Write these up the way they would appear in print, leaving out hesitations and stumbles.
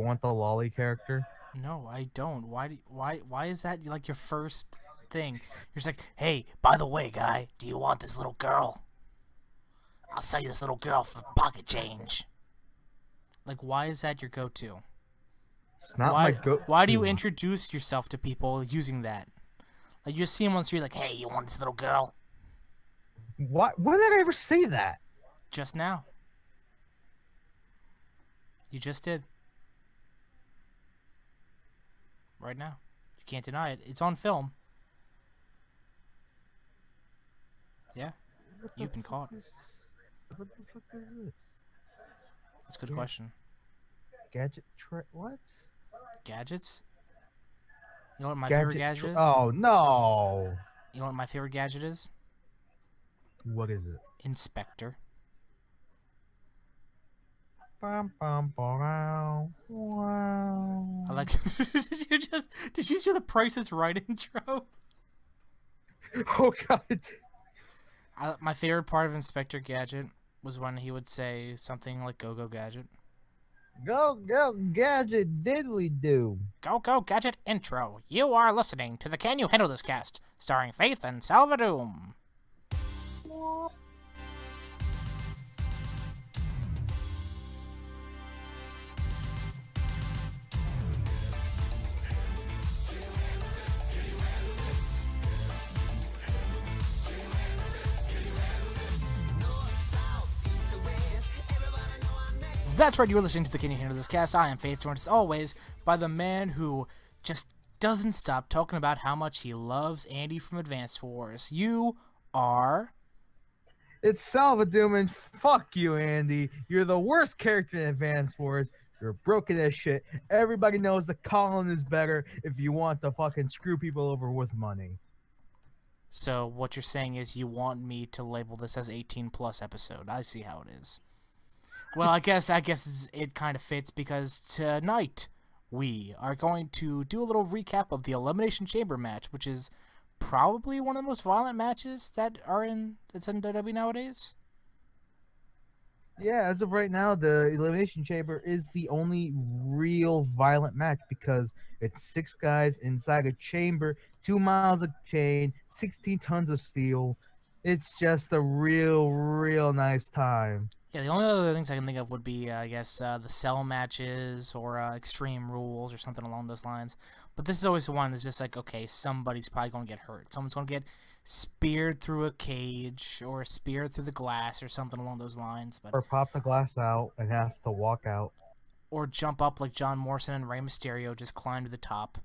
want the lolly character? No, I don't. Why is that like your first thing? You're just like, hey, by the way, guy, do you want this little girl? I'll sell you this little girl for pocket change. Like, why is that your go-to? It's not my go-to. Why do you introduce yourself to people using that? Like, you just see him on the street, like, hey, you want this little girl? What? When did I ever say that? Just now. You just did. Right now. You can't deny it. It's on film. Yeah. You've been caught. What the fuck is this? That's a good question. What? Gadgets? You know what my favorite gadget is? Oh, no. You know what my favorite gadget is? What is it? Inspector. Bum, bum, wow. Wow. I like. Did you see the Price is Right intro? Oh, God. My favorite part of Inspector Gadget was when he would say something like "Go Go Gadget." Go, go, gadget, diddly do. Go Go Gadget intro. You are listening to the Can You Handle This cast, starring Faith and Salvadoom. That's right, you're listening to the Can You Handle This cast. I am Faith, joined as always by the man who just doesn't stop talking about how much he loves Andy from Advance Wars. You are... It's Salvadoom, and fuck you, Andy. You're the worst character in Advance Wars. You're broken as shit. Everybody knows the Colin is better if you want to fucking screw people over with money. So what you're saying is you want me to label this as 18 plus episode. I see how it is. Well, I guess it kind of fits because tonight we are going to do a little recap of the Elimination Chamber match, which is probably one of the most violent matches that's in WWE nowadays. Yeah, as of right now, the Elimination Chamber is the only real violent match because it's 6 guys inside a chamber, 2 miles of chain, 16 tons of steel. It's just a real nice time. Yeah, the only other things I can think of would be, I guess, the cell matches or Extreme Rules or something along those lines. But this is always the one that's just like, okay, somebody's probably going to get hurt. Someone's going to get speared through a cage or speared through the glass or something along those lines. Or pop the glass out and have to walk out. Or jump up like John Morrison and Rey Mysterio, just climb to the top.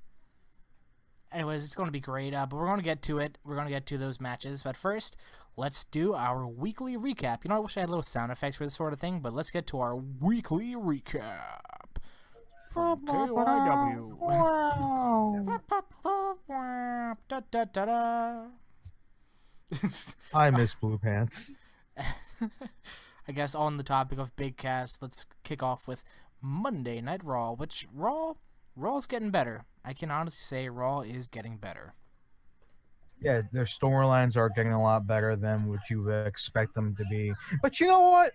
Anyways, it's going to be great, but we're going to get to it. We're going to get to those matches. But first, let's do our weekly recap. You know, I wish I had little sound effects for this sort of thing, but let's get to our weekly recap. From KYW. I miss Blue Pants. I guess on the topic of big cast, let's kick off with Monday Night Raw, which Raw's getting better. I can honestly say Raw is getting better. Yeah, their storylines are getting a lot better than what you would expect them to be. But you know what?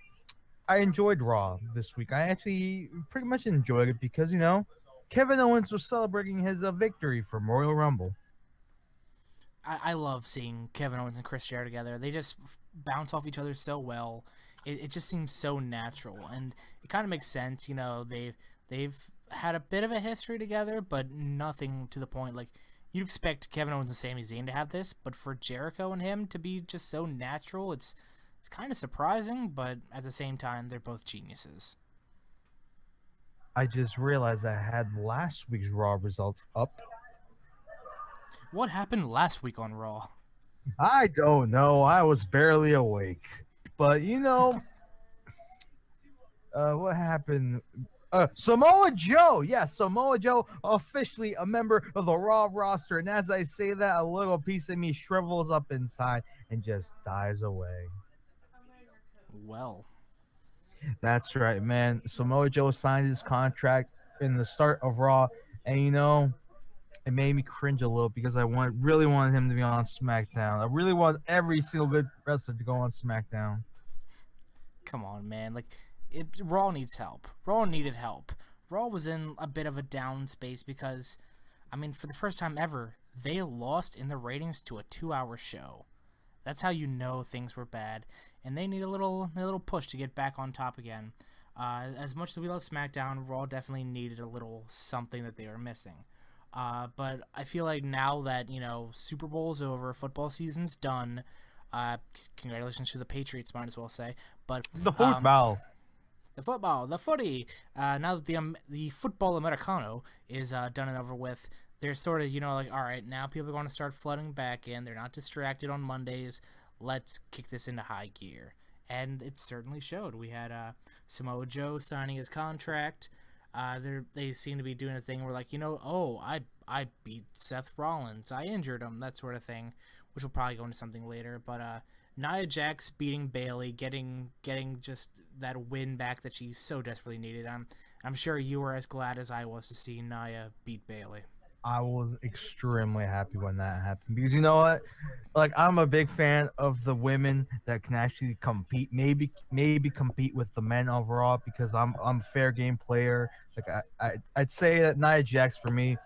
I enjoyed Raw this week. I actually pretty much enjoyed it because, you know, Kevin Owens was celebrating his victory from Royal Rumble. I love seeing Kevin Owens and Chris Jericho together. They just bounce off each other so well. It just seems so natural, and it kind of makes sense. You know, they've had a bit of a history together, but nothing to the point like you'd expect Kevin Owens and Sami Zayn to have this, but for Jericho and him to be just so natural, it's kind of surprising, but at the same time, they're both geniuses. I just realized I had last week's Raw results up. What happened last week on Raw? I don't know. I was barely awake. But, you know, what happened? Samoa Joe. Yes, Samoa Joe, officially a member of the Raw roster. And as I say that, a little piece of me shrivels up inside and just dies away. Well, that's right, man. Samoa Joe signed his contract in the start of Raw. And, you know, it made me cringe a little because I really wanted him to be on SmackDown. I really want every single good wrestler to go on SmackDown. Come on, man. Like, Raw needs help. Raw needed help. Raw was in a bit of a down space because, I mean, for the first time ever, they lost in the ratings to a 2-hour show. That's how you know things were bad, and they need a little push to get back on top again. As much as we love SmackDown, Raw definitely needed a little something that they were missing. But I feel like now that, Super Bowl's over, football season's done. Congratulations to the Patriots, might as well say. But The football. the footy. Now that the football Americano is done and over with, they're sort of, like, all right, now people are going to start flooding back in. They're not distracted on Mondays. Let's kick this into high gear. And it certainly showed. We had Samoa Joe signing his contract. They seem to be doing a thing where, like, I beat Seth Rollins. I injured him, that sort of thing, which will probably go into something later. But Nia Jax beating Bayley, getting just that win back that she so desperately needed. I'm sure you were as glad as I was to see Nia beat Bayley. I was extremely happy when that happened because you know what? Like I'm a big fan of the women that can actually compete, maybe compete with the men overall because I'm a fair game player. Like I'd say that Nia Jax for me,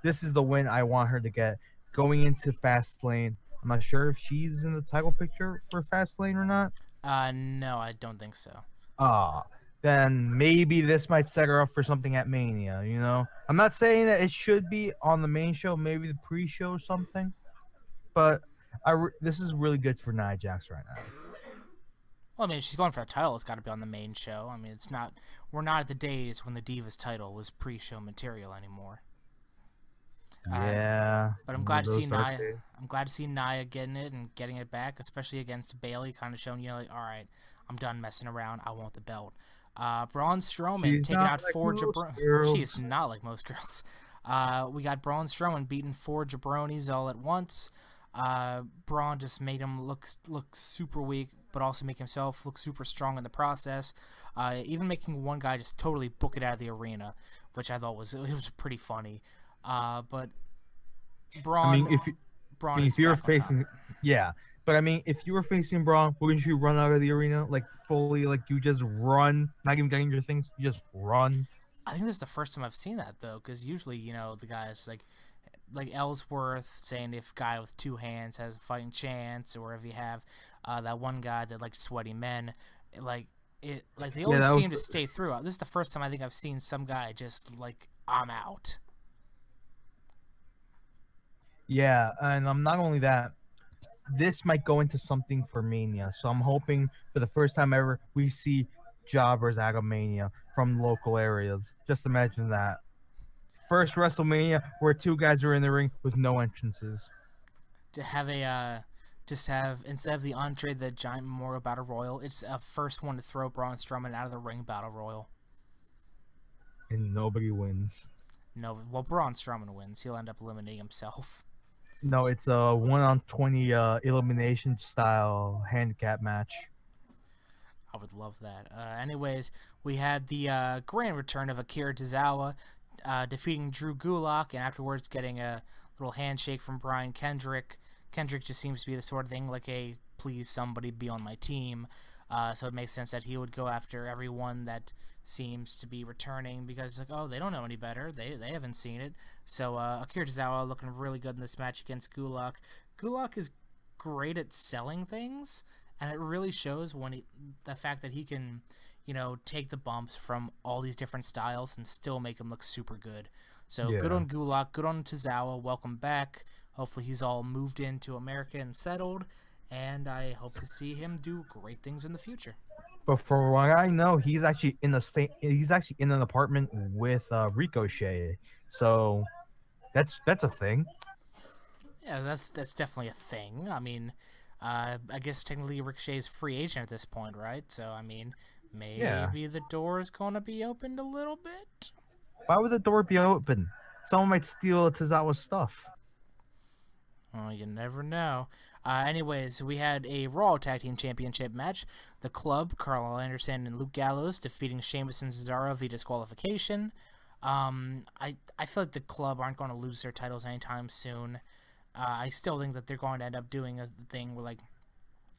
this is the win I want her to get going into Fastlane. I'm not sure if she's in the title picture for Fastlane or not. No, I don't think so. Ah, then maybe this might set her up for something at Mania. I'm not saying that it should be on the main show, maybe the pre-show or something, but this is really good for Nia Jax right now. Well, I mean, if she's going for a title, it's got to be on the main show. I mean, we're not at the days when the Divas title was pre-show material anymore. Yeah, but I'm glad to see Nia. I'm glad to see Nia getting it and getting it back, especially against Bayley, kind of showing like, all right, I'm done messing around. I want the belt. Braun Strowman taking out like 4 jabronis. She's not like most girls. We got Braun Strowman beating 4 jabronis all at once. Braun just made him look super weak, but also make himself look super strong in the process. Even making one guy just totally book it out of the arena, which I thought was pretty funny. But Braun. If you're facing, yeah. But I mean, if you were facing Braun, wouldn't you run out of the arena like fully? Like you just run, not even getting your things, you just run. I think this is the first time I've seen that though, because usually the guys like Ellsworth saying if guy with 2 hands has a fighting chance, or if you have that one guy that likes sweaty men, they always seem to stay through. This is the first time I think I've seen some guy just like, I'm out. Yeah, and not only that, this might go into something for Mania. So I'm hoping for the first time ever we see jobbers out of Mania from local areas. Just imagine that. First WrestleMania where 2 guys are in the ring with no entrances. To have instead of the entree, the giant Memorial Battle Royal, it's a first one to throw Braun Strowman out of the ring Battle Royal. And nobody wins. No, well, Braun Strowman wins. He'll end up eliminating himself. No, it's a 1-on-20 elimination style handicap match. I would love that. Anyways, we had the grand return of Akira Tozawa defeating Drew Gulak, and afterwards getting a little handshake from Brian Kendrick. Kendrick just seems to be the sort of thing like, hey, please somebody be on my team. So it makes sense that he would go after everyone that seems to be returning, because like, oh, they don't know any better. They haven't seen it. So Akira Tozawa looking really good in this match against Gulak. Gulak is great at selling things, and it really shows when the fact that he can, take the bumps from all these different styles and still make him look super good. So Good on Gulak, good on Tozawa. Welcome back. Hopefully he's all moved into America and settled, and I hope to see him do great things in the future. But from what I know, he's actually in an apartment with Ricochet. So that's a thing. Yeah, that's definitely a thing. I mean, I guess technically Ricochet's free agent at this point, right? So I mean, maybe the door is gonna be opened a little bit. Why would the door be open? Someone might steal Tozawa's stuff. Oh, you never know. Anyways, we had a Raw Tag Team Championship match. The Club, Carl Anderson and Luke Gallows, defeating Sheamus and Cesaro via disqualification. I feel like the Club aren't going to lose their titles anytime soon. I still think that they're going to end up doing a thing where, like,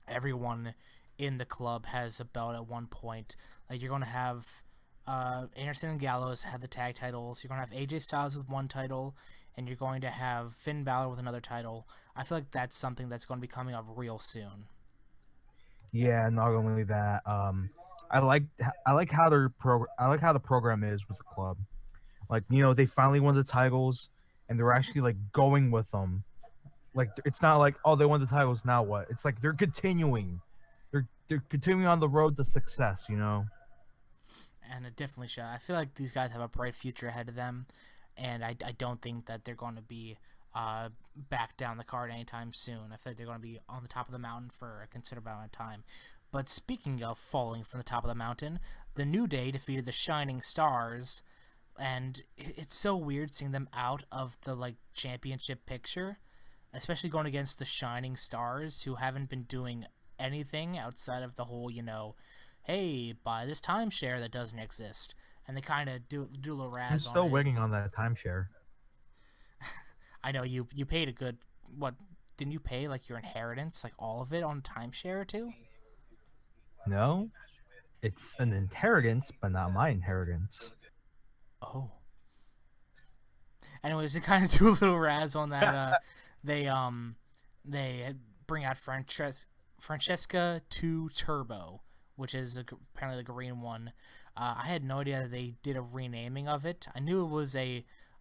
everyone in the Club has a belt at one point. Like, you're going to have Anderson and Gallows have the tag titles. You're going to have AJ Styles with one title, and you're going to have Finn Balor with another title. I feel like that's something that's going to be coming up real soon. Yeah, not only that, I like I like how the program is with the club. Like, they finally won the titles, and they're actually like going with them. Like, it's not like, oh, they won the titles, now what? It's like they're continuing. They're continuing on the road to success. And it definitely should. I feel like these guys have a bright future ahead of them, and I don't think that they're going to be back down the card anytime soon. I feel like they're going to be on the top of the mountain for a considerable amount of time. But speaking of falling from the top of the mountain, the New Day defeated the Shining Stars, and it's so weird seeing them out of the championship picture, especially going against the Shining Stars, who haven't been doing anything outside of the whole, hey, buy this timeshare that doesn't exist. And they kind of do a little I'm razz on still it. waiting on that timeshare. I know you paid a good, what, didn't you pay your inheritance, all of it on timeshare too? No, it's an inheritance, but not my inheritance. Oh. Anyways, to kind of do a little razz on that, they bring out Francesca 2 Turbo, which is apparently the green one. I had no idea that they did a renaming of it. I knew it was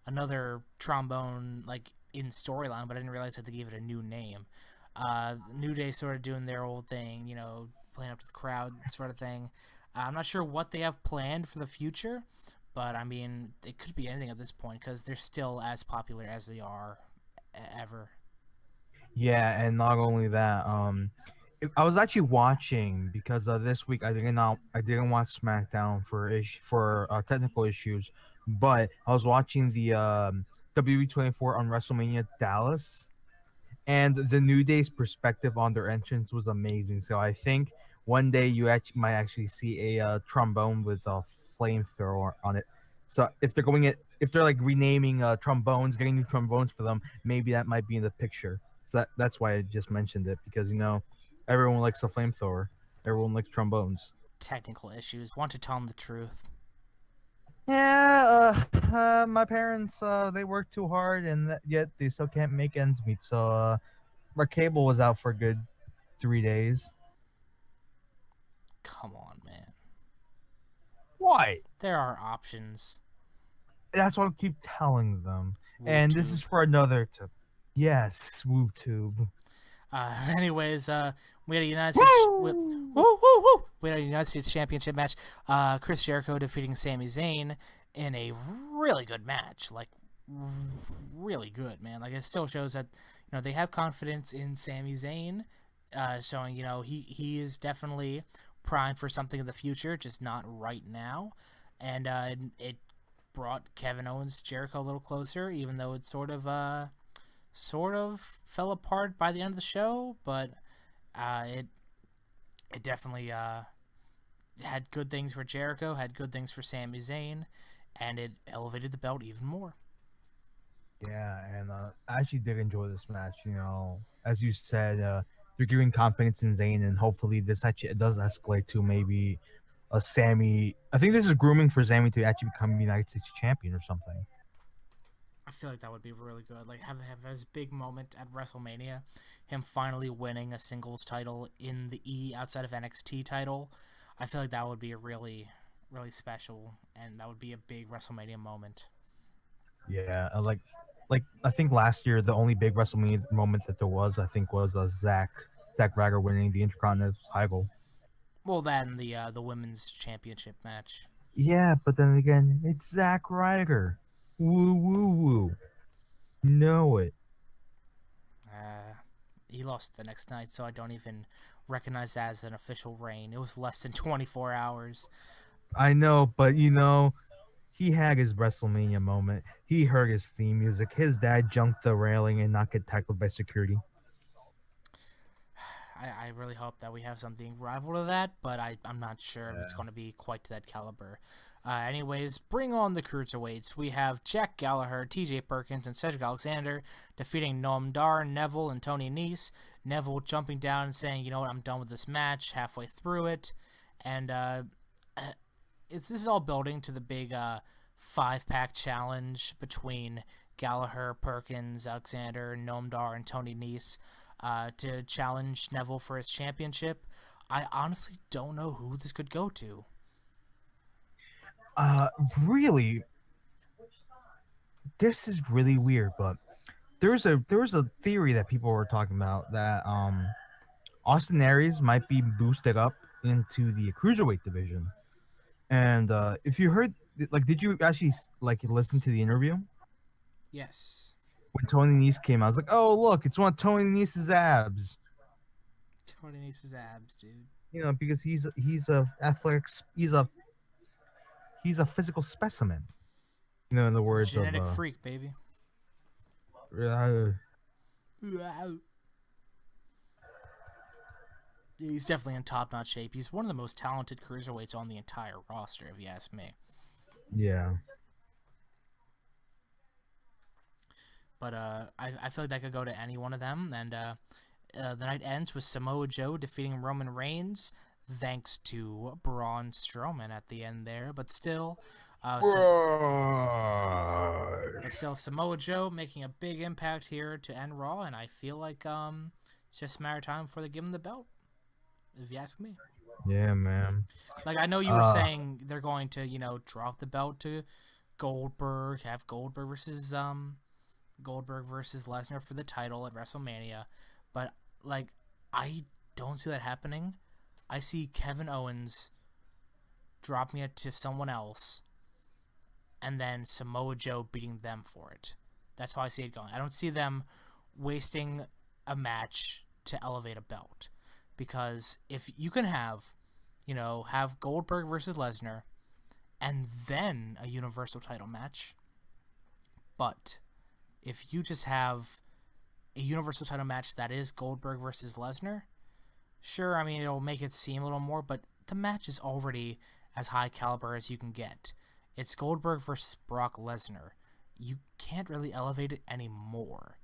another trombone in storyline, but I didn't realize that they gave it a new name. New Day sort of doing their old thing, playing up to the crowd sort of thing. I'm not sure what they have planned for the future, but I mean, it could be anything at this point because they're still as popular as they are ever. Yeah, and not only that, I was actually watching because this week I didn't watch SmackDown for technical issues, but I was watching the WWE 24 on WrestleMania Dallas, and the New Day's perspective on their entrance was amazing. So I think one day you might actually see a trombone with a flamethrower on it. So if they're renaming trombones, getting new trombones for them, maybe that might be in the picture. So that's why I just mentioned it, because everyone likes a flamethrower, everyone likes trombones. Technical issues. Want to tell them the truth. Yeah, my parents they work too hard, and yet they still can't make ends meet. So our cable was out for a good 3 days. Come on, man. Why? There are options. That's what I keep telling them. And this is WooTube. for another tip. Yes, WooTube. Anyways, we had a United States. Woo! We had a United States Championship match. Chris Jericho defeating Sami Zayn in a really good match. Really good, man. It still shows that they have confidence in Sami Zayn, showing he is definitely primed for something in the future, just not right now. And it brought Kevin Owens Jericho a little closer, even though it sort of fell apart by the end of the show, but it definitely had good things for Jericho, had good things for Sami Zayn, and it elevated the belt even more. Yeah, and I actually did enjoy this match. As you said, they're giving confidence in Zayn, and hopefully this actually does escalate to maybe a Sammy. I think this is grooming for Sammy to actually become United States champion or something. I feel like that would be really good. Have his big moment at WrestleMania, him finally winning a singles title in the outside of NXT title. I feel like that would be a really, really special, and that would be a big WrestleMania moment. Yeah, like I think last year the only big WrestleMania moment that there was, I think, was Zack Ryder winning the Intercontinental title. Well, that and the women's championship match. Yeah, but then again, it's Zack Ryder. Woo woo woo. Know it. He lost the next night, so I don't even recognize that as an official reign. It was less than 24 hours. I know, but he had his WrestleMania moment. He heard his theme music. His dad jumped the railing and not get tackled by security. I really hope that we have something rival to that, but I'm not sure if it's going to be quite to that caliber. Anyways, bring on the cruiserweights. We have Jack Gallagher, TJ Perkins, and Cedric Alexander defeating Noam Dar, Neville, and Tony Nese. Neville jumping down and saying, you know what, I'm done with this match halfway through it. And this is all building to the big 5-pack challenge between Gallagher, Perkins, Alexander, Nomdar, and Tony Nese to challenge Neville for his championship. I honestly don't know who this could go to. Really, this is really weird, but there was a theory that people were talking about that Austin Aries might be boosted up into the cruiserweight division. And if you heard, like, did you actually like listen to the interview Yes. when Tony Nese came out? I was like, oh look, it's one of Tony Nese's abs. Tony Nese's abs, dude. You know, because he's a athletics, he's a physical specimen. You know, in the words Genetic of freak, baby. He's definitely in top-notch shape. He's one of the most talented cruiserweights on the entire roster, if you ask me. yeah. But I feel like that could go to any one of them. And the night ends with Samoa Joe defeating Roman Reigns, thanks to Braun Strowman at the end there. But still, Samoa Joe making a big impact here to end Raw, and I feel like it's just a matter of time before they give him the belt, if you ask me. Yeah, man. Like, I know you were saying they're going to, drop the belt to Goldberg, have Goldberg versus Lesnar for the title at WrestleMania, but like, I don't see that happening. I see Kevin Owens dropping it to someone else, and then Samoa Joe beating them for it. That's how I see it going. I don't see them wasting a match to elevate a belt, because if you can have Goldberg versus Lesnar, and then a Universal title match, but if you just have a Universal title match that is Goldberg versus Lesnar, sure, I mean, it'll make it seem a little more, but the match is already as high caliber as you can get. It's Goldberg versus Brock Lesnar. You can't really elevate it anymore.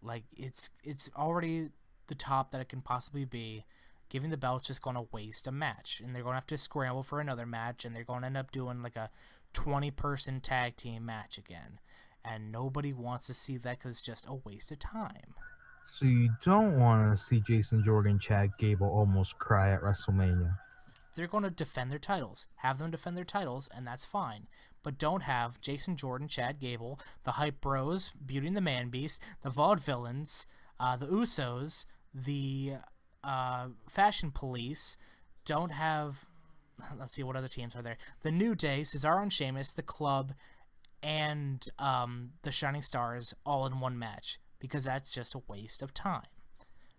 Like, it's already the top that it can possibly be. Giving the belt's just going to waste a match, and they're going to have to scramble for another match, and they're going to end up doing like a 20-person tag team match again. And nobody wants to see that because it's just a waste of time. So you don't want to see Jason Jordan, Chad Gable almost cry at WrestleMania. They're going to defend their titles. Have them defend their titles, and that's fine. But don't have Jason Jordan, Chad Gable, the Hype Bros, Beauty and the Man Beast, the Vaudevillains, the Usos, the Fashion Police. Don't have... Let's see, what other teams are there? The New Day, Cesaro and Sheamus, the Club, and the Shining Stars all in one match, because that's just a waste of time.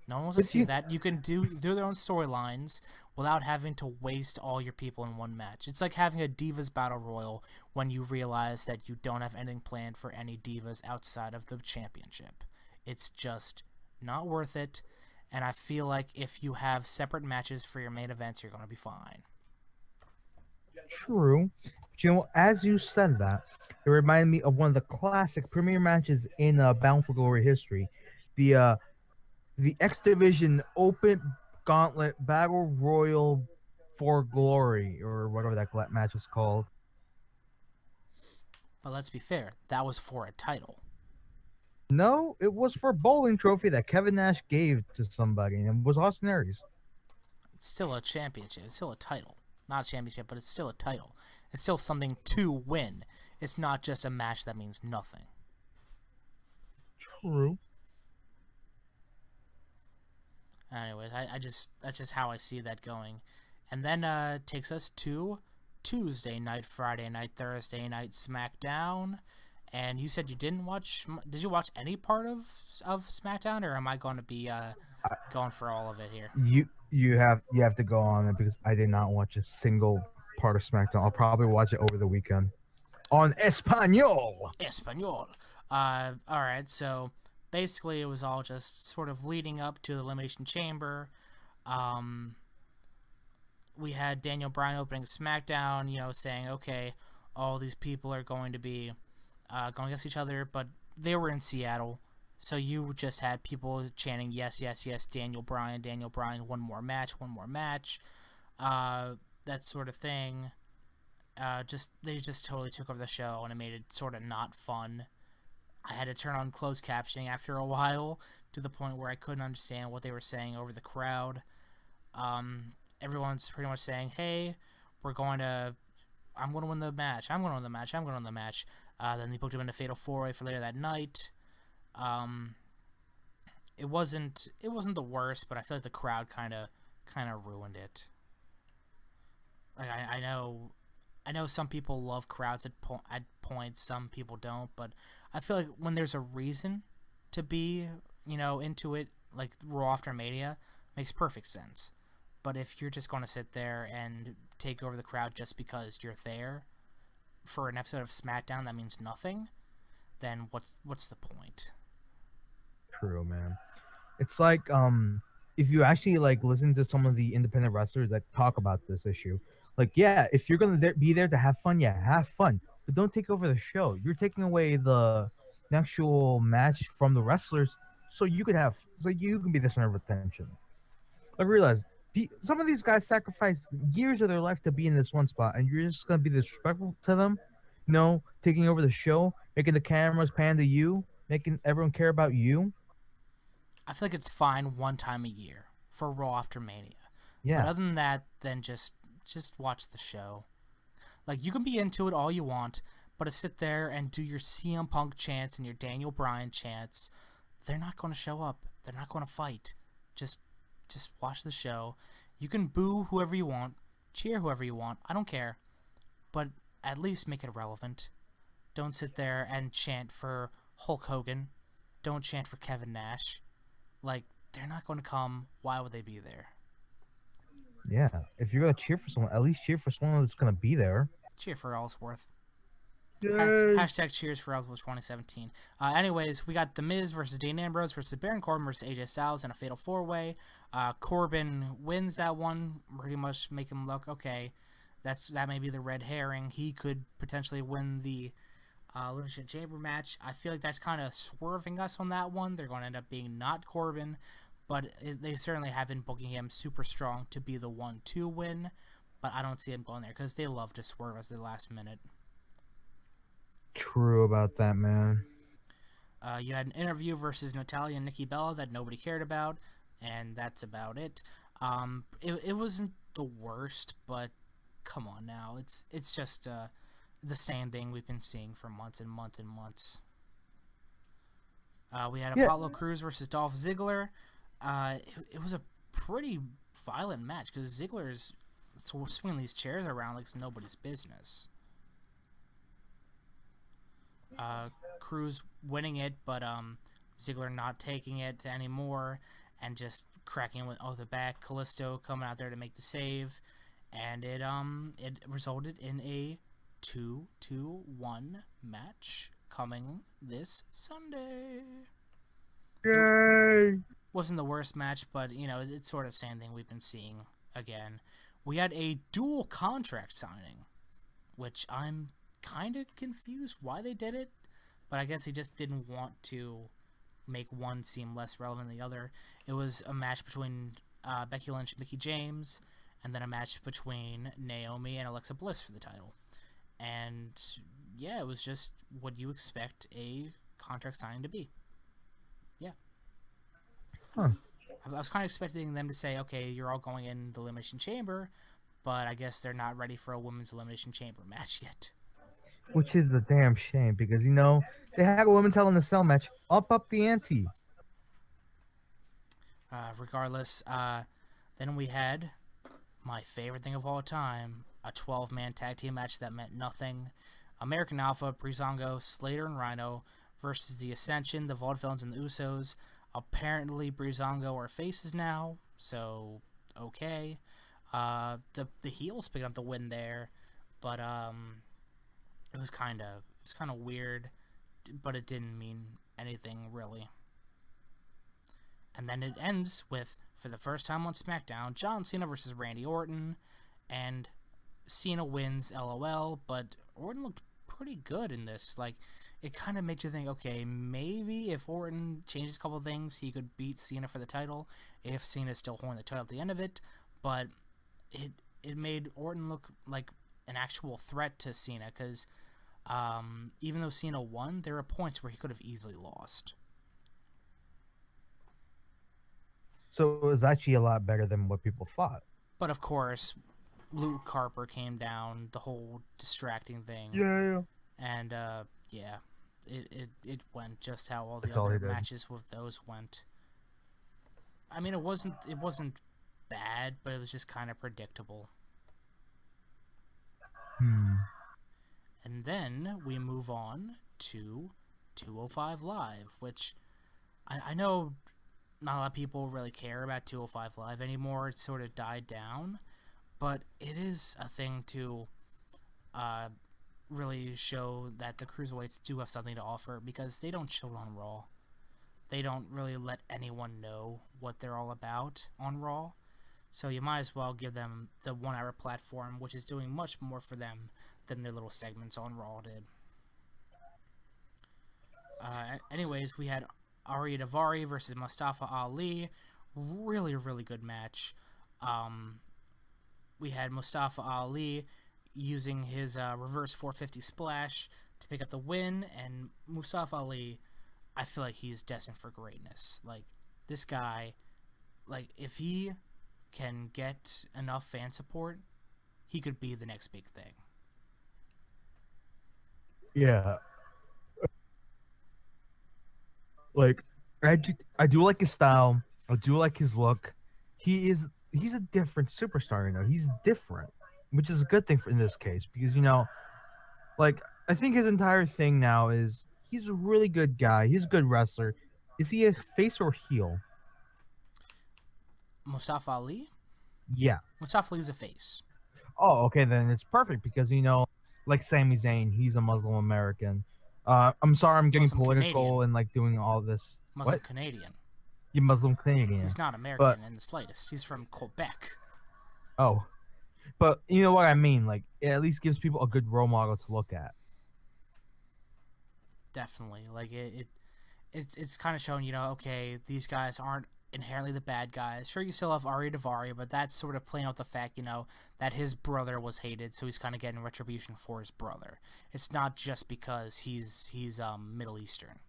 No one wants to see that. You can do their own storylines without having to waste all your people in one match. It's like having a Divas Battle Royal when you realize that you don't have anything planned for any Divas outside of the championship. It's just not worth it, and I feel like if you have separate matches for your main events, you're going to be fine. True. But, as you said that, it reminded me of one of the classic premier matches in Bound for Glory history. The X Division Open Gauntlet Battle Royal for Glory, or whatever that match is called. But let's be fair, that was for a title. No, it was for a bowling trophy that Kevin Nash gave to somebody, and it was Austin Aries. It's still a championship. It's still a title. Not a championship, but it's still a title. It's still something to win. It's not just a match that means nothing. True. Anyways, that's just how I see that going. And then takes us to Tuesday night, Friday night, Thursday night SmackDown. And you said you didn't watch. Did you watch any part of SmackDown, or am I going to be going for all of it here? You have to go on it, because I did not watch a single part of SmackDown. I'll probably watch it over the weekend on Espanol. All right, so basically it was all just sort of leading up to the Elimination Chamber. We had Daniel Bryan opening SmackDown, saying, okay, all these people are going to be going against each other, but they were in Seattle, so you just had people chanting, yes, yes, yes, Daniel Bryan, one more match, that sort of thing. They just totally took over the show, and it made it sort of not fun. I had to turn on closed captioning after a while, to the point where I couldn't understand what they were saying over the crowd. Everyone's pretty much saying, "Hey, we're going to I'm going to win the match. I'm going to win the match. I'm going to win the match." Then they booked him in a fatal 4-way for later that night. Um, it wasn't the worst, but I feel like the crowd kind of ruined it. Like I know some people love crowds at points, some people don't, but I feel like when there's a reason to be into it, like Raw after Mania, makes perfect sense. But if you're just going to sit there and take over the crowd just because you're there for an episode of SmackDown that means nothing, then what's the point? True, man. It's like if you actually like listen to some of the independent wrestlers that talk about this issue, like yeah, if you're gonna be there to have fun, yeah, have fun, but don't take over the show. You're taking away the actual match from the wrestlers, so you can be the center of attention. I realize some of these guys sacrificed years of their life to be in this one spot, and you're just gonna be disrespectful to them. Taking over the show, making the cameras pan to you, making everyone care about you. I feel like it's fine one time a year for Raw after Mania. But Yeah, other than that, then just watch the show. Like, you can be into it all you want, but to sit there and do your CM Punk chants and your Daniel Bryan chants, they're not going to show up. They're not going to fight. Just just watch the show. You can boo whoever you want, cheer whoever you want. I don't care, but at least make it relevant. Don't sit there and chant for Hulk Hogan. Don't chant for Kevin Nash. Like, they're not going to come. Why would they be there? yeah. If you're gonna cheer for someone, at least cheer for someone that's gonna be there. Cheer for Ellsworth. Yay! Hashtag cheers for Ellsworth 2017. Anyways, we got The Miz versus Dean Ambrose versus Baron Corbin versus AJ Styles in a fatal 4-way. Corbin wins that one, pretty much make him look okay. That may be the red herring. He could potentially win the Elimination Chamber match. I feel like that's kind of swerving us on that one. They're going to end up being not Corbin, but they certainly have been booking him super strong to be the 1-2 win. But I don't see him going there because they love to swerve us at the last minute. True about that, man. You had an interview versus Natalia and Nikki Bella that nobody cared about, and that's about it. It wasn't the worst, but come on now, it's just the same thing we've been seeing for months and months and months. We had Yeah, Apollo Crews versus Dolph Ziggler. It was a pretty violent match because Ziggler's swinging these chairs around like it's nobody's business. Cruz winning it, but Ziggler not taking it anymore and just cracking with the back. Callisto coming out there to make the save, and it resulted in a 2-1 match coming this Sunday. yay! Wasn't the worst match, but it's sort of the same thing we've been seeing again. We had a dual contract signing, which I'm kind of confused why they did it, but I guess they just didn't want to make one seem less relevant than the other. It was a match between Becky Lynch and Mickie James, and then a match between Naomi and Alexa Bliss for the title. And yeah, it was just what you expect a contract signing to be. Yeah. Huh. I was kind of expecting them to say, okay, you're all going in the Elimination Chamber, but I guess they're not ready for a Women's Elimination Chamber match yet. Which is a damn shame because they had a women's Hell in a Cell match. Up the ante. Regardless, then we had my favorite thing of all time, a 12-man tag team match that meant nothing. American Alpha, Breezango, Slater, and Rhino versus the Ascension, the Vaudevillains, and the Usos. Apparently, Breezango are faces now, so okay. The heels picking up the win there, but it was kind of weird, but it didn't mean anything really. And then it ends with, for the first time on SmackDown, John Cena versus Randy Orton, and Cena wins, LOL, but Orton looked pretty good in this. Like, it kind of made you think, okay, maybe if Orton changes a couple of things, he could beat Cena for the title, if Cena's still holding the title at the end of it, but it made Orton look like an actual threat to Cena, because even though Cena won, there were points where he could have easily lost. So it was actually a lot better than what people thought. But of course, Luke Harper came down, the whole distracting thing, Yeah. and yeah, it went just how all the That's all he other did. matches with those went. I mean, it wasn't bad, but it was just kind of predictable. And then we move on to 205 Live, which I know not a lot of people really care about 205 Live anymore. It's sort of died down, but it is a thing to really show that the cruiserweights do have something to offer, because they don't show it on Raw. They don't really let anyone know what they're all about on Raw. So you might as well give them the 1 hour platform, which is doing much more for them than their little segments on Raw did. Anyways, we had Ari Daivari versus Mustafa Ali. Really, really good match. We had Mustafa Ali using his reverse 450 splash to pick up the win, and Mustafa Ali, I feel like he's destined for greatness. Like, this guy, like, if he can get enough fan support, he could be the next big thing. Yeah. Like, I do like his style. I do like his look. He's a different superstar, He's different, which is a good thing in this case, because like, I think his entire thing now is he's a really good guy. He's a good wrestler. Is he a face or heel? Mustafa Ali? Yeah. Mustafa Ali's a face. Oh, okay, then it's perfect because like Sami Zayn, he's a Muslim American. I'm sorry, I'm getting Muslim political Canadian. and like doing all this. Muslim What? Canadian. You Muslim Canadian? He's not American but in the slightest. He's from Quebec. oh, but you know what I mean. Like, it at least gives people a good role model to look at. Definitely, like it's kind of showing, okay, these guys aren't inherently the bad guys. Sure, you still have Ari Daivari, but that's sort of playing out the fact, that his brother was hated, so he's kind of getting retribution for his brother. It's not just because he's Middle Eastern.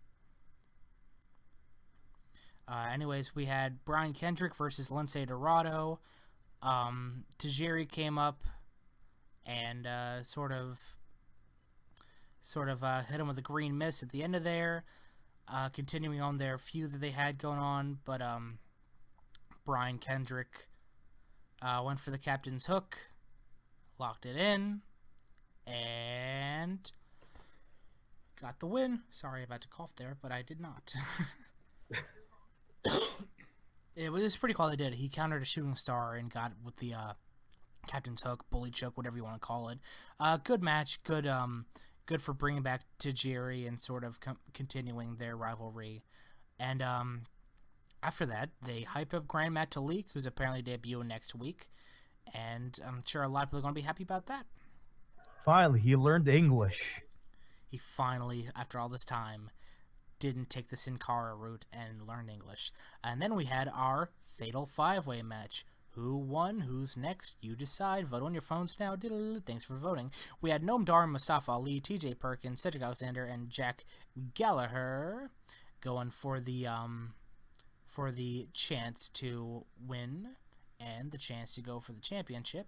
Anyways, we had Brian Kendrick versus Lince Dorado. Tajiri came up and sort of hit him with a green mist at the end of there, continuing on their feud that they had going on. But Brian Kendrick went for the captain's hook, locked it in, and got the win. Sorry about to cough there, but I did not. It was pretty cool they did. He countered a shooting star and got with the captain's hook, bully choke, whatever you want to call it. Good match, good for bringing back Tajiri and sort of continuing their rivalry. And after that, they hyped up Grand Metalik, who's apparently debuting next week. And I'm sure a lot of people are going to be happy about that. Finally, he learned English. He finally, after all this time, didn't take the Sin Cara route and learn English. And then we had our Fatal 5-Way match. Who won? Who's next? You decide. Vote on your phones now. Thanks for voting. We had Noam Dar, Mustafa Ali, TJ Perkins, Cedric Alexander, and Jack Gallagher going for the chance to win and the chance to go for the championship.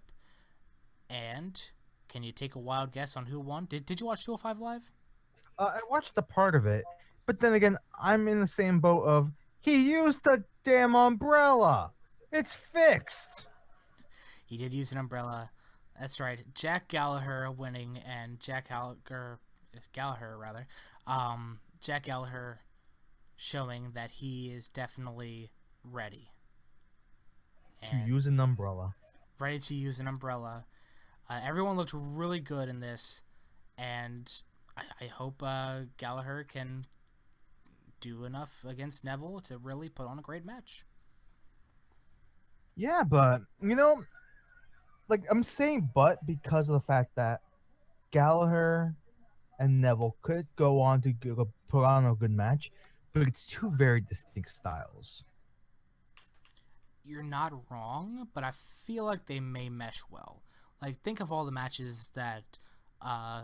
And can you take a wild guess on who won? Did you watch 205 Live? I watched a part of it, but then again, I'm in the same boat of he used the damn umbrella. It's fixed. He did use an umbrella. That's right. Jack Gallagher winning, and Jack Gallagher showing that he is definitely ready. To use an umbrella. Ready to use an umbrella. Everyone looked really good in this, and I hope Gallagher can do enough against Neville to really put on a great match. Yeah, but like, I'm saying but because of the fact that Gallagher and Neville could go on to put on a good match, but it's two very distinct styles. You're not wrong, but I feel like they may mesh well. Like, think of all the matches that, uh,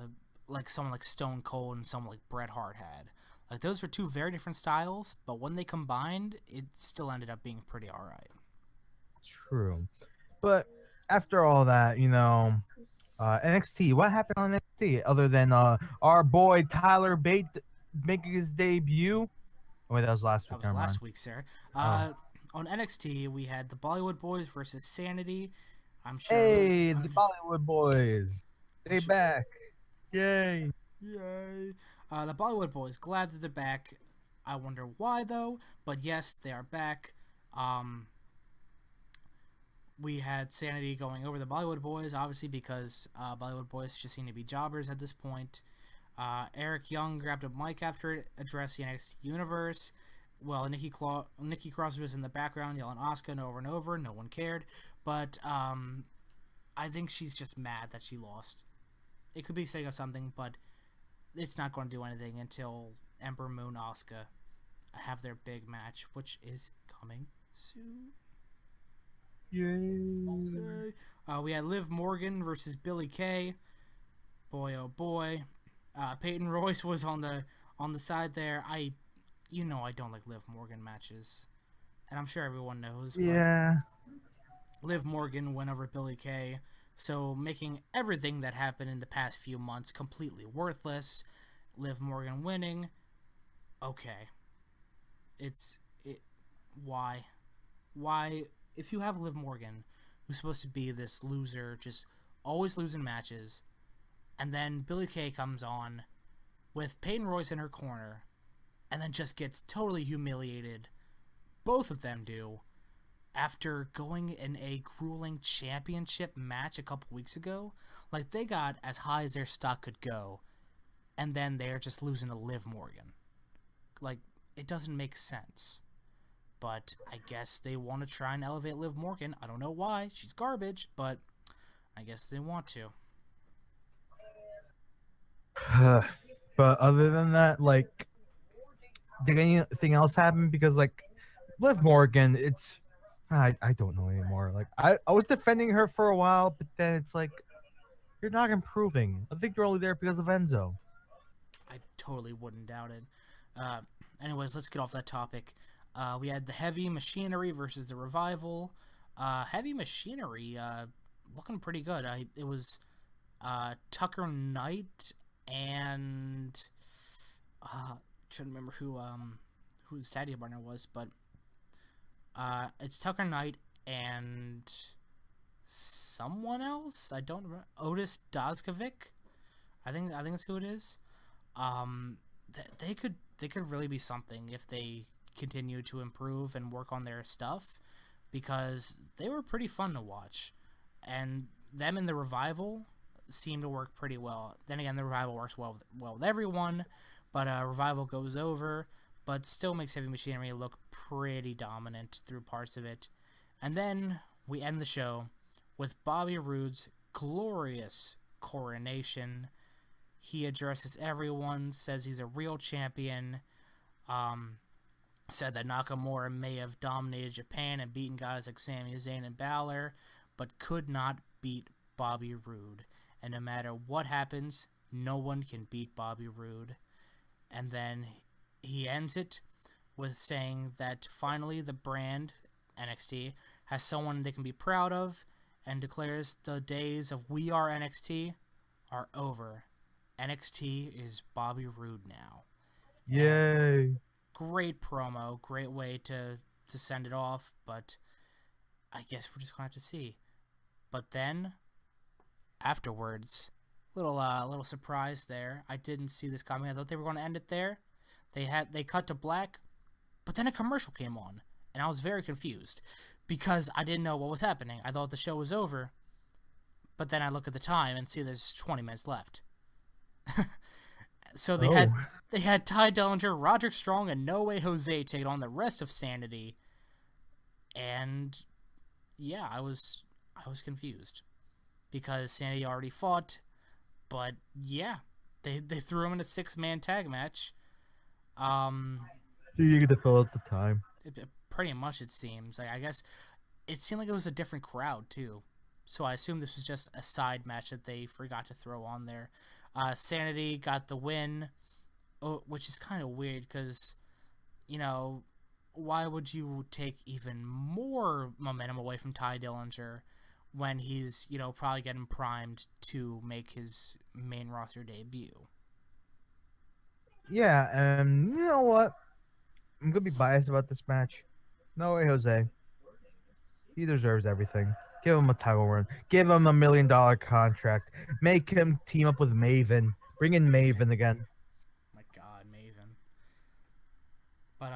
like someone like Stone Cold and someone like Bret Hart had. Like, those were two very different styles, but when they combined, it still ended up being pretty alright. True. But after all that, NXT. What happened on NXT other than our boy Tyler Bate making his debut? Oh wait, that was last That week. was Never mind. last week, sir. Oh, On NXT, we had the Bollywood Boys versus Sanity. I'm sure everyone. hey, the Bollywood boys, I'm they sure, back! Yay! Yay! The Bollywood Boys, glad that they're back. I wonder why though, but yes, they are back. Um, we had Sanity going over the Bollywood Boys, obviously because Bollywood Boys just seem to be jobbers at this point. Eric Young grabbed a mic after it, addressed the NXT universe. Well, Nikki Cross was in the background yelling Asuka over and over. No one cared, but I think she's just mad that she lost. It could be saying of something, but it's not going to do anything until Ember Moon Asuka have their big match, which is coming soon. Yay! We had Liv Morgan versus Billie Kay. Boy, oh boy. Peyton Royce was on the side there. I don't like Liv Morgan matches, and I'm sure everyone knows. But Yeah. Liv Morgan went over Billie Kay, so making everything that happened in the past few months completely worthless. Liv Morgan winning. Okay, why? Why, if you have Liv Morgan, who's supposed to be this loser, just always losing matches, and then Billie Kay comes on with Peyton Royce in her corner, and then just gets totally humiliated. Both of them do. After going in a grueling championship match a couple weeks ago, like they got as high as their stock could go, and then they're just losing to Liv Morgan. Like, it doesn't make sense. But I guess they want to try and elevate Liv Morgan. I don't know why. She's garbage, but I guess they want to. But other than that, like, did anything else happen? Because like, Liv Morgan, I don't know anymore. Like, I was defending her for a while, but then it's like you're not improving. I think you're only there because of Enzo. I totally wouldn't doubt it. Uh, Anyways, let's get off that topic. We had the Heavy Machinery versus the Revival. Heavy Machinery looking pretty good. It was Tucker Knight and trying to remember who the tag team partner was, but it's Tucker Knight and someone else. I don't remember. Otis Dozkovic. I think that's who it is. They could really be something if they continue to improve and work on their stuff, because they were pretty fun to watch, and them in the Revival seem to work pretty well. Then again, the Revival works well with everyone, but Revival goes over, but still makes Heavy Machinery look pretty dominant through parts of it. And then we end the show with Bobby Roode's glorious coronation. He addresses everyone, says he's a real champion, said that Nakamura may have dominated Japan and beaten guys like Sami Zayn and Balor, but could not beat Bobby Roode. And no matter what happens, no one can beat Bobby Roode. And then he ends it with saying that finally the brand, NXT, has someone they can be proud of, and declares the days of We Are NXT are over. NXT is Bobby Roode now. Yay! And great promo, great way to send it off, but I guess we're just going to have to see. But then, afterwards, little surprise there. I didn't see this coming. I thought they were going to end it there. They cut to black, but then a commercial came on, and I was very confused because I didn't know what was happening. I thought the show was over, but then I look at the time and see there's 20 minutes left. So they had Ty Dillinger, Roderick Strong, and No Way Jose take on the rest of Sanity, and yeah, I was confused because Sanity already fought, but yeah, they threw him in a 6-man tag match. You get to fill out the time. Pretty much it seems. Like, I guess it seemed like it was a different crowd too. So I assume this was just a side match that they forgot to throw on there. Sanity got the win, which is kind of weird because, you know, why would you take even more momentum away from Ty Dillinger when he's, probably getting primed to make his main roster debut? Yeah, and you know what? I'm gonna be biased about this match. No way, Jose. He deserves everything. Give him a title run. Give him $1 million contract. Make him team up with Maven. Bring in Maven again. My God, Maven. But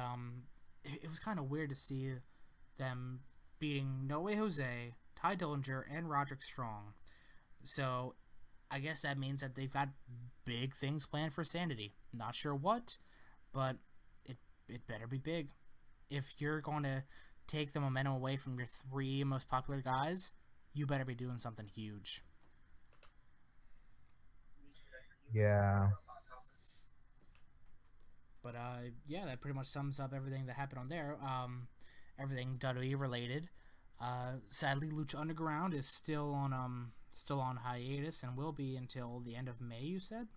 it was kind of weird to see them beating No Way Jose, Ty Dillinger, and Roderick Strong. So I guess that means that they've got big things planned for Sanity. Not sure what, but it better be big. If you're going to take the momentum away from your three most popular guys, you better be doing something huge. Yeah. But yeah, that pretty much sums up everything that happened on there. Everything WWE related. Sadly, Lucha Underground is still on hiatus and will be until the end of May. You said.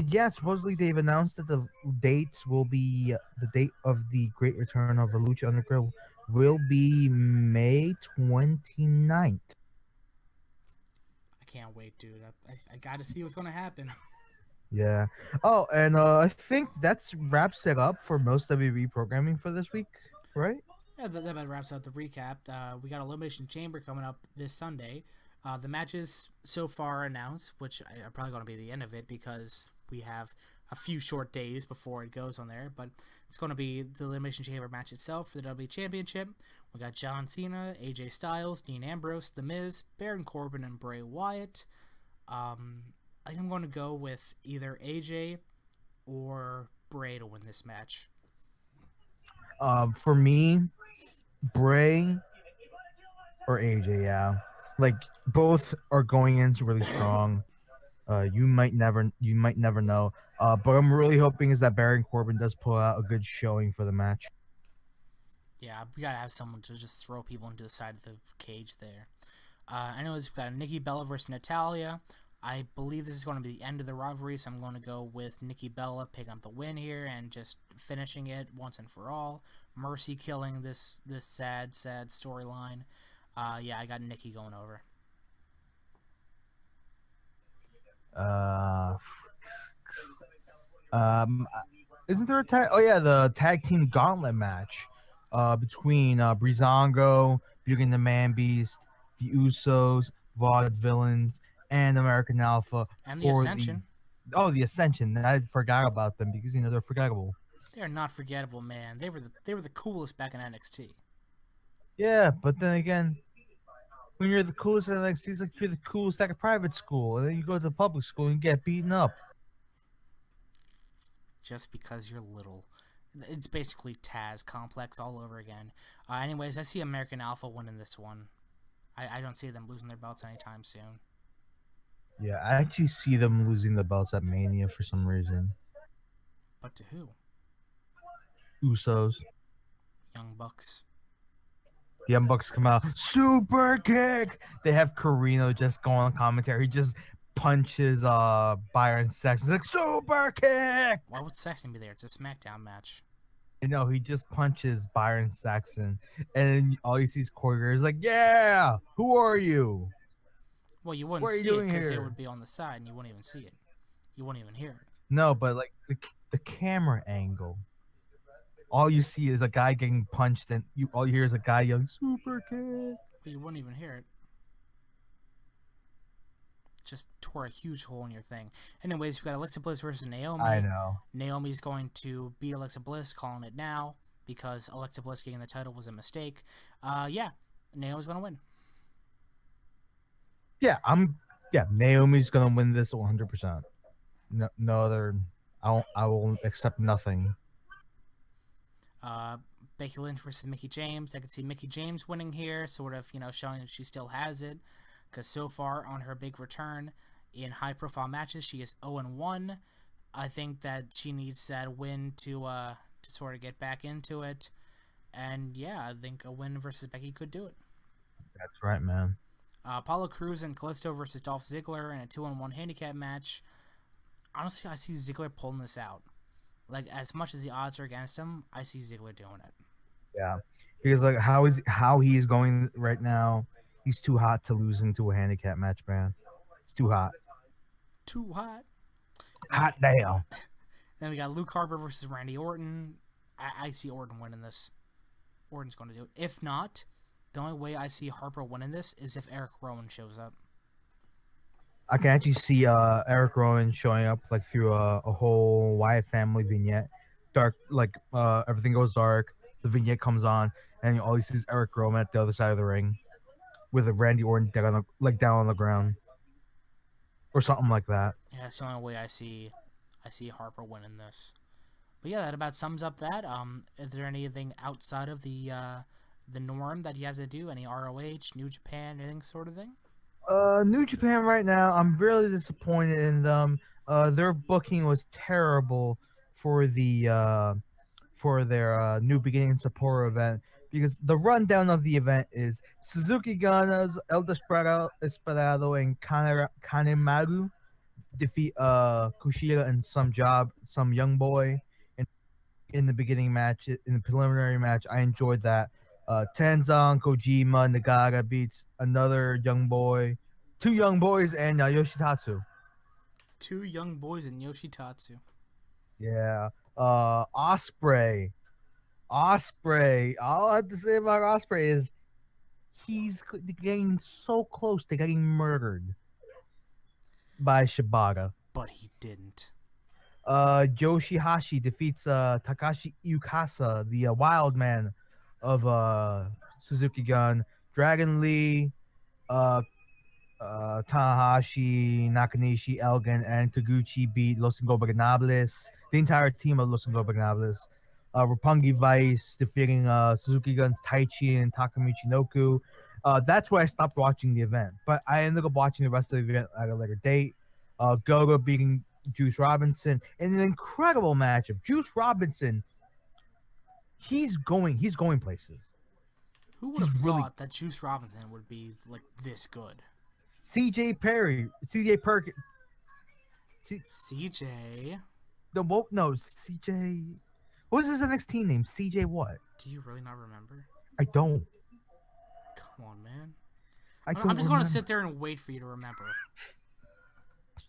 Yeah, supposedly they've announced that the dates will be the date of the Great Return of the Lucha Underground will be May 29th. I can't wait, dude. I got to see what's going to happen. Yeah. Oh, and I think that's wraps it up for most WWE programming for this week, right? Yeah, that about wraps up the recap. We got Elimination Chamber coming up this Sunday. The matches so far announced, which are probably going to be the end of it because we have a few short days before it goes on there. But it's going to be the Elimination Chamber match itself for the WWE Championship. We got John Cena, AJ Styles, Dean Ambrose, The Miz, Baron Corbin, and Bray Wyatt. I think I'm going to go with either AJ or Bray to win this match. For me, Bray or AJ, yeah. Like both are going into really strong. You might never know. But I'm really hoping is that Baron Corbin does pull out a good showing for the match. Yeah, we gotta have someone to just throw people into the side of the cage there. Anyways, we've got Nikki Bella versus Natalia. I believe this is going to be the end of the rivalry, so I'm going to go with Nikki Bella picking up the win here and just finishing it once and for all. Mercy killing this sad storyline. Yeah, I got Nikki going over. Uh, um, isn't there a tag? Oh yeah, the tag team gauntlet match, between Breezango, Beauty and the Man Beast, the Usos, Vaudevillains, and American Alpha And the for the Ascension. the Ascension. I forgot about them because they're forgettable. They are not forgettable, man. They were the coolest back in NXT. Yeah, but then again, when you're the coolest at NXT, it's like you're the coolest at a private school, and then you go to the public school and get beaten up. Just because you're little. It's basically Taz complex all over again. Anyways, I see American Alpha winning this one. I don't see them losing their belts anytime soon. Yeah, I actually see them losing the belts at Mania for some reason. But to who? Usos. Young Bucks. The Young Bucks come out, super kick. They have Carino just go on commentary. He just punches Byron Saxton. It's like super kick. Why would Saxton be there? It's a SmackDown match. You know, he just punches Byron Saxton, and all you see is Corey is like, "Yeah, who are you? Well, you wouldn't What are you see it doing because it here?" would be on the side and you wouldn't even see it. You wouldn't even hear it. No, but like the camera angle, all you see is a guy getting punched, and all you hear is a guy yelling "super kick." Well, you wouldn't even hear it. Just tore a huge hole in your thing. Anyways, we've got Alexa Bliss versus Naomi. I know. Naomi's going to beat Alexa Bliss, calling it now, because Alexa Bliss getting the title was a mistake. Yeah, Naomi's going to win. Yeah, Naomi's gonna win this 100%. No other. I will accept nothing. Becky Lynch versus Mickie James. I could see Mickie James winning here, sort of, showing that she still has it. Because so far on her big return in high-profile matches, she is 0-1. I think that she needs that win to sort of get back into it. And yeah, I think a win versus Becky could do it. That's right, man. Apollo Crews and Kalisto versus Dolph Ziggler in a 2-on-1 handicap match. Honestly, I see Ziggler pulling this out. Like, as much as the odds are against him, I see Ziggler doing it. Yeah, because like how he is going right now, he's too hot to lose into a handicap match, man. It's too hot. Too hot. And Hot damn. then we got Luke Harper versus Randy Orton. I see Orton winning this. Orton's going to do it. If not, the only way I see Harper winning this is if Eric Rowan shows up. I can actually see Eric Rowan showing up like through a whole Wyatt family vignette. Dark, like everything goes dark. The vignette comes on, and you always see Eric Rowan at the other side of the ring with a Randy Orton down on down on the ground or something like that. Yeah, that's the only way I see Harper winning this. But yeah, that about sums up that. Is there anything outside of the norm that you have to do? Any ROH, New Japan, anything sort of thing? New Japan right now, I'm really disappointed in them. Their booking was terrible for for their New Beginning Sapporo event because the rundown of the event is Suzuki Gana's El Desperado and Kanemaru defeat Kushida and some young boy in the beginning match in the preliminary match. I enjoyed that. Tenzan, Kojima, Nagata beats another young boy, two young boys, and Yoshitatsu. Two young boys in Yoshitatsu. Yeah. Osprey. Osprey. All I have to say about Osprey is he's getting so close to getting murdered by Shibata. But he didn't. Yoshihashi defeats Takashi Yukasa, the wild man of Suzuki Gun. Dragon Lee, uh, Tanahashi, Nakanishi, Elgin, and Taguchi beat Los Ingobernables, the entire team of Los Ingobernables. Roppongi Vice defeating Suzuki Gun's Taichi and Takamichi Noku. That's where I stopped watching the event, but I ended up watching the rest of the event at a later date. Gogo beating Juice Robinson in an incredible matchup. Juice Robinson, he's going places. Who would have thought that Juice Robinson would be like this good? CJ Perry, CJ Perk, CJ. No, CJ. What is his NXT name? CJ what? Do you really not remember? I don't. Come on, man. I'm just going to sit there and wait for you to remember.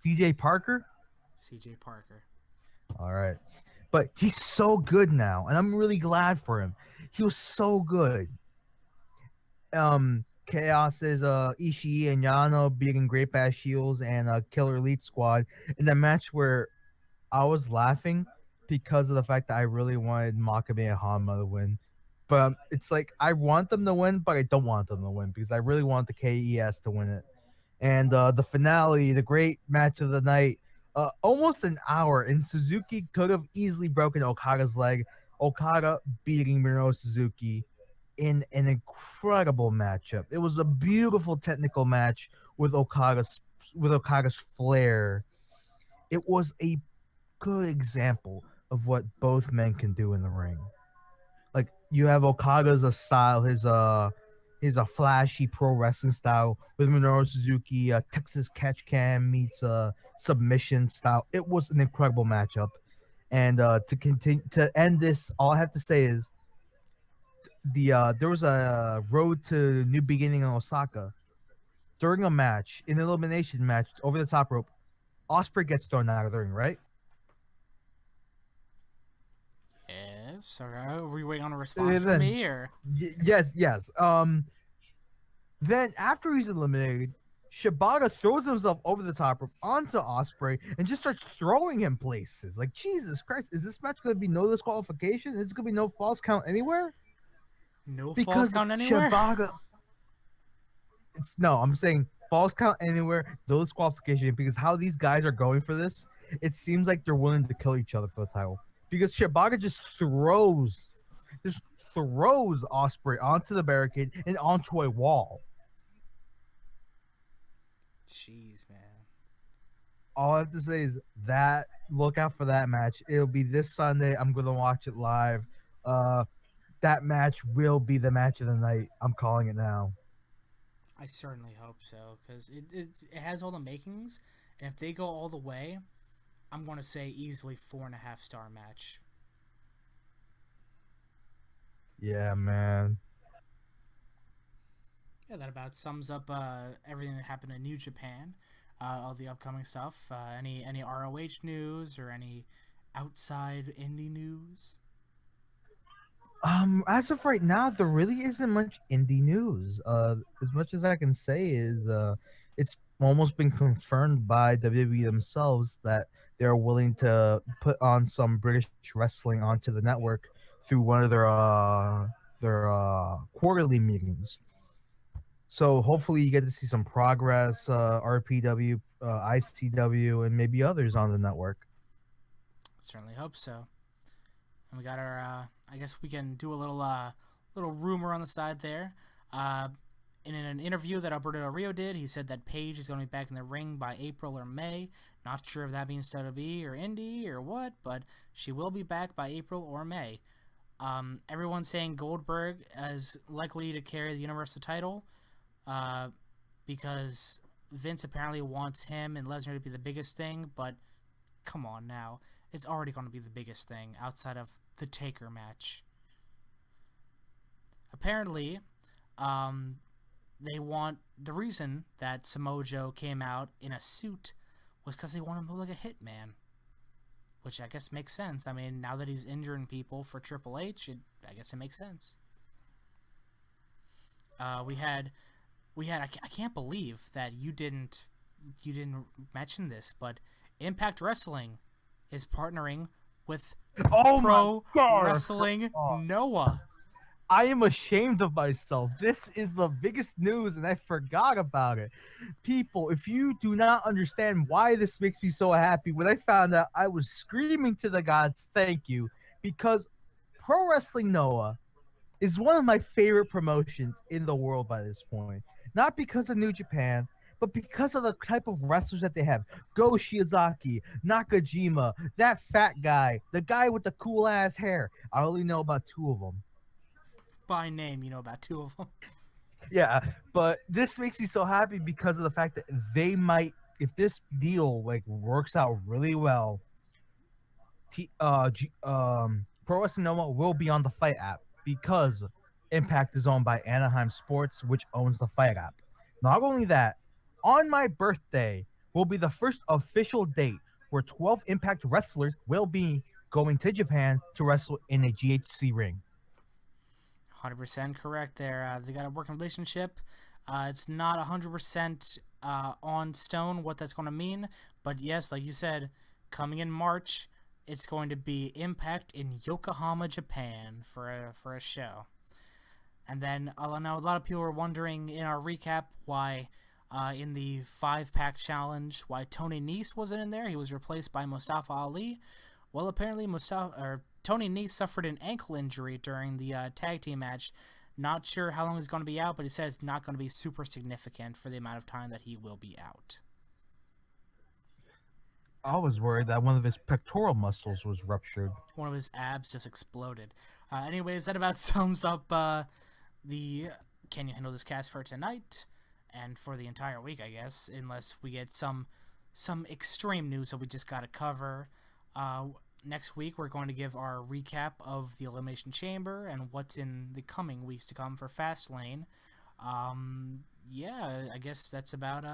CJ Parker? CJ Parker. All right. But he's so good now, and I'm really glad for him. He was so good. Chaos is Ishii and Yano beating Great Bash Heels and Killer Elite Squad in that match where I was laughing because of the fact that I really wanted Makabe and Hanma to win. But it's like I want them to win, but I don't want them to win because I really want the KES to win it. And the finale, the great match of the night, almost an hour, and Suzuki could have easily broken Okada's leg. Okada beating Minoru Suzuki in an incredible matchup. It was a beautiful technical match with Okada's flair. It was a good example of what both men can do in the ring. Like you have Okada's style, his a flashy pro wrestling style with Minoru Suzuki, Texas catch can meets submission style. It was an incredible matchup. And to continue to end this, all I have to say is there was a road to New Beginning in Osaka. During a match, an elimination match over the top rope, Osprey gets thrown out of the ring, right? Yes. Are we waiting on a response from me or? Yes. Then after he's eliminated, Shibata throws himself over the top rope onto Osprey and just starts throwing him places. Like Jesus Christ, is this match going to be no disqualification? Is it going to be no false count anywhere? No false count anywhere. Shibata. I'm saying false count anywhere, no disqualification. Because how these guys are going for this, it seems like they're willing to kill each other for the title. Because Shibata just throws Osprey onto the barricade and onto a wall. Jeez, man. All I have to say is that look out for that match. It'll be this Sunday. I'm gonna watch it live. That match will be the match of the night. I'm calling it now. I certainly hope so, because it has all the makings, and if they go all the way, I'm going to say easily 4.5 star match. Yeah, man. Yeah, that about sums up everything that happened in New Japan, all the upcoming stuff. Any ROH news or any outside indie news? As of right now, there really isn't much indie news. As much as I can say is, it's almost been confirmed by WWE themselves that they're willing to put on some British wrestling onto the network through one of their quarterly meetings. So hopefully you get to see some progress, RPW, ICW, and maybe others on the network. Certainly hope so. And we got our. I guess we can do a little rumor on the side there. Uh, in an interview that Alberto Del Rio did, he said that Paige is going to be back in the ring by April or May. Not sure if that means WWE or Indie or what, but she will be back by April or May. Everyone's saying Goldberg is likely to carry the Universal title uh, because Vince apparently wants him and Lesnar to be the biggest thing, but come on now. It's already going to be the biggest thing outside of the Taker match. Apparently, um, they want the reason that Samoa Joe came out in a suit was because they want him to look like a hitman, which I guess makes sense. I mean, now that he's injuring people for Triple H, I guess it makes sense. We had I can't believe that you didn't mention this, but Impact Wrestling is partnering with Oh my Pro god! Wrestling Oh, Noah. I am ashamed of myself. This is the biggest news, and I forgot about it. People, if you do not understand why this makes me so happy, when I found out, I was screaming to the gods, "Thank you," because Pro Wrestling Noah is one of my favorite promotions in the world by this point. Not because of New Japan, but because of the type of wrestlers that they have. Go Shiozaki, Nakajima, that fat guy, the guy with the cool ass hair. I only know about two of them. By name, you know about two of them. Yeah, but this makes me so happy because of the fact that they might, if this deal like works out really well, Pro Wrestling Noma will be on the Fight app because Impact is owned by Anaheim Sports, which owns the Fight app. Not only that, on my birthday will be the first official date where 12 Impact wrestlers will be going to Japan to wrestle in a GHC ring. 100% correct there. They got a working relationship. It's not 100% on stone what that's going to mean, but yes, like you said, coming in March, it's going to be Impact in Yokohama, Japan for a show. And then I know a lot of people were wondering in our recap why in the 5-pack challenge why Tony Nese wasn't in there. He was replaced by Mustafa Ali. Well, apparently Tony Nese suffered an ankle injury during the tag team match. Not sure how long he's going to be out, but he said it's not going to be super significant for the amount of time that he will be out. I was worried that one of his pectoral muscles was ruptured. One of his abs just exploded. Anyways, that about sums up the Can You Handle This cast for tonight and for the entire week, I guess, unless we get some extreme news that we just got to cover. Next week, we're going to give our recap of the Elimination Chamber and what's in the coming weeks to come for Fastlane. Yeah, I guess that's about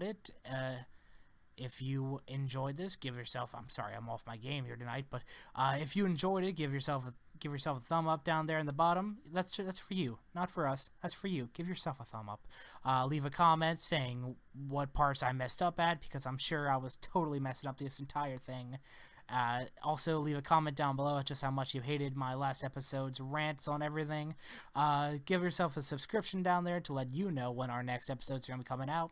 it. If you enjoyed this, give yourself. I'm sorry, I'm off my game here tonight, but if you enjoyed it, give yourself a thumb up down there in the bottom. That's for you, not for us. That's for you. Give yourself a thumb up. Leave a comment saying what parts I messed up at, because I'm sure I was totally messing up this entire thing. Also, leave a comment down below just how much you hated my last episode's rants on everything. Give yourself a subscription down there to let you know when our next episodes are going to be coming out.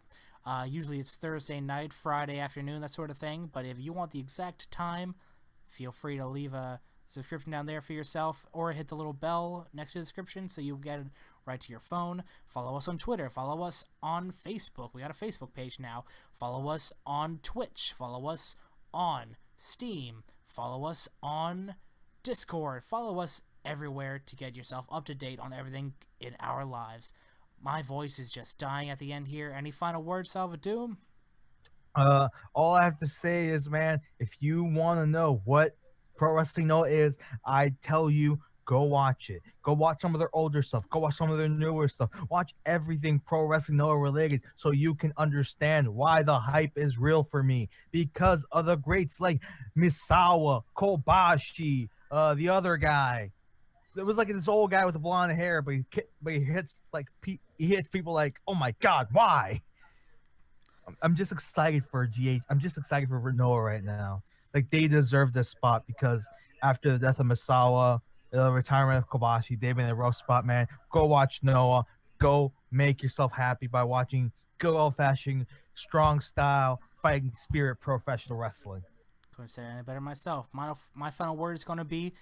Usually it's Thursday night, Friday afternoon, that sort of thing. But if you want the exact time, feel free to leave a subscription down there for yourself or hit the little bell next to the description so you'll get it right to your phone. Follow us on Twitter. Follow us on Facebook. We got a Facebook page now. Follow us on Twitch. Follow us on Steam. Follow us on Discord. Follow us everywhere to get yourself up to date on everything in our lives. my voice is just dying at the end here. Any final words, Salvadoom? All I have to say is, man, if you want to know what Pro Wrestling Noah is, I tell you, go watch it. Go watch some of their older stuff. Go watch some of their newer stuff. Watch everything Pro Wrestling Noah related so you can understand why the hype is real for me. Because of the greats like Misawa, Kobashi, the other guy. There was like this old guy with the blonde hair, but he hits like he hits people like, oh my god, why? I'm just excited for GH. I'm just excited for Noah right now. Like they deserve this spot because after the death of Misawa, the retirement of Kobashi, they've been in a rough spot, man. Go watch Noah. Go make yourself happy by watching good old-fashioned, strong style, fighting spirit professional wrestling. Couldn't say any better myself. My final word is going to be,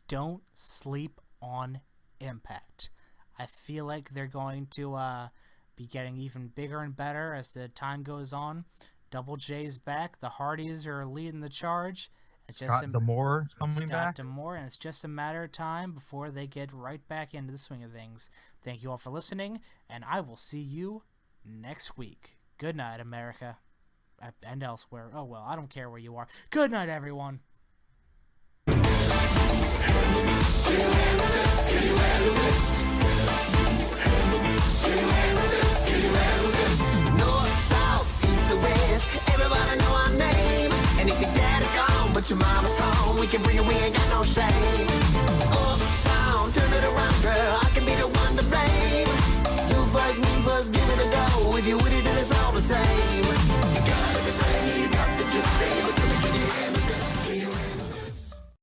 don't sleep on Impact. I feel like they're going to be getting even bigger and better as the time goes on. Double J's back. The Hardys are leading the charge. It's just Scott D'Amore coming Scott back. D'Amore, and it's just a matter of time before they get right back into the swing of things. Thank you all for listening, and I will see you next week. Good night, America. And elsewhere. Oh, well, I don't care where you are. Good night, everyone. Can you handle this? Can you handle this?